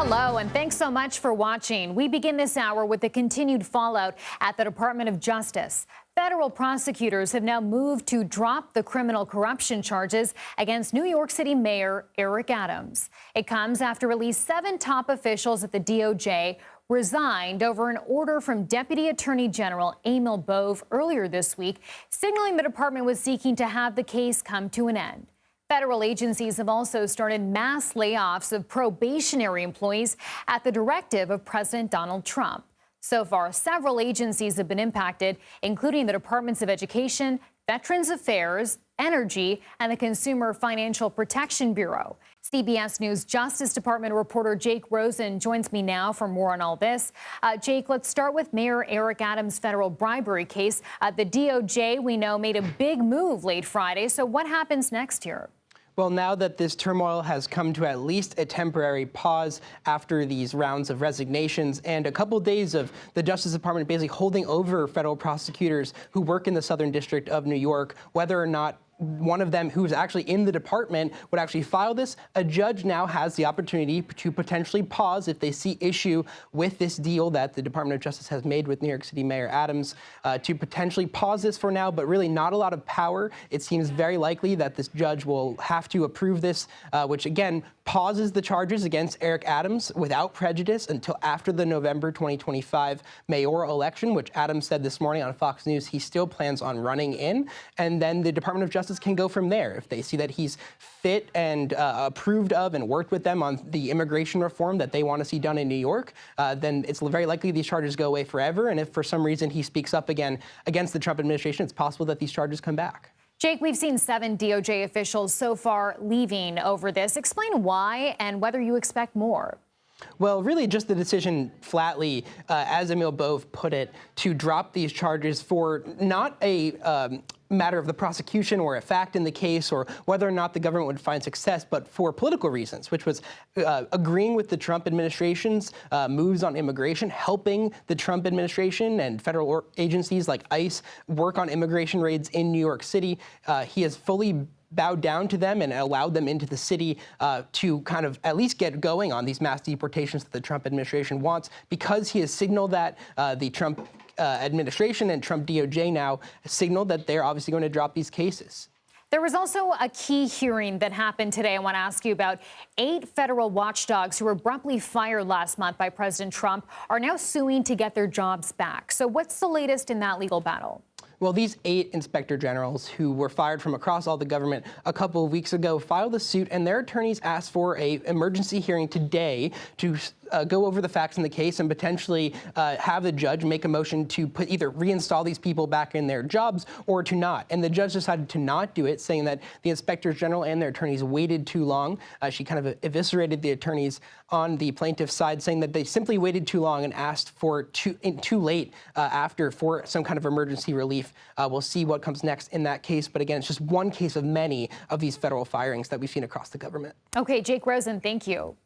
Hello, and thanks so much for watching. We begin this hour with the continued fallout at the Department of Justice. Federal prosecutors have now moved to drop the criminal corruption charges against New York City Mayor Eric Adams. It comes after at least 7 top officials at the DOJ resigned over an order from Deputy Attorney General Emil Bove earlier this week, signaling the department was seeking to have the case come to an end. Federal agencies have also started mass layoffs of probationary employees at the directive of President Donald Trump. So far, several agencies have been impacted, including the Departments of Education, Veterans Affairs, Energy, and the Consumer Financial Protection Bureau. CBS News Justice Department reporter Jake Rosen joins me now for more on all this. Jake, let's start with Mayor Eric Adams' federal bribery case. The DOJ, we know, made a big move late Friday. So what happens next here? Well, now that this turmoil has come to at least a temporary pause after these rounds of resignations and a couple days of the Justice Department basically holding over federal prosecutors who work in the Southern District of New York, whether or not one of them who's actually in the department would actually file this, a judge now has the opportunity to potentially pause if they see issue with this deal that the Department of Justice has made with New York City Mayor Adams, to potentially pause this for now, but really not a lot of power. It seems very likely that this judge will have to approve this, which again pauses the charges against Eric Adams without prejudice until after the November 2025 mayoral election, which Adams said this morning on Fox News he still plans on running in. And then the Department of Justice can go from there. If they see that he's fit and approved of and worked with them on the immigration reform that they want to see done in New York, then it's very likely these charges go away forever. And if for some reason he speaks up again against the Trump administration, it's possible that these charges come back. Jake, we've seen 7 DOJ officials so far leaving over this. Explain why and whether you expect more. Well, really just the decision flatly, as Emil Bove put it, to drop these charges for not a matter of the prosecution or a fact in the case or whether or not the government would find success, but for political reasons, which was agreeing with the Trump administration's moves on immigration, helping the Trump administration and federal agencies like ICE work on immigration raids in New York City. He has fully bowed down to them and allowed them into the city to kind of at least get going on these mass deportations that the Trump administration wants, because he has signaled that the Trump administration and Trump DOJ now signaled that they're obviously going to drop these cases. There was also a key hearing that happened today. I want to ask you about 8 federal watchdogs who were abruptly fired last month by President Trump are now suing to get their jobs back. So what's the latest in that legal battle? Well, these 8 inspector generals who were fired from across all the government a couple of weeks ago filed a suit, and their attorneys asked for an emergency hearing today to go over the facts in the case and potentially have the judge make a motion to either reinstall these people back in their jobs or to not. And the judge decided to not do it, saying that the inspectors general and their attorneys waited too long. She kind of eviscerated the attorneys on the plaintiff's side, saying that they simply waited too long and asked for too late after for some kind of emergency relief. We'll see what comes next in that case. But again, it's just one case of many of these federal firings that we've seen across the government. Okay, Jake Rosen, thank you.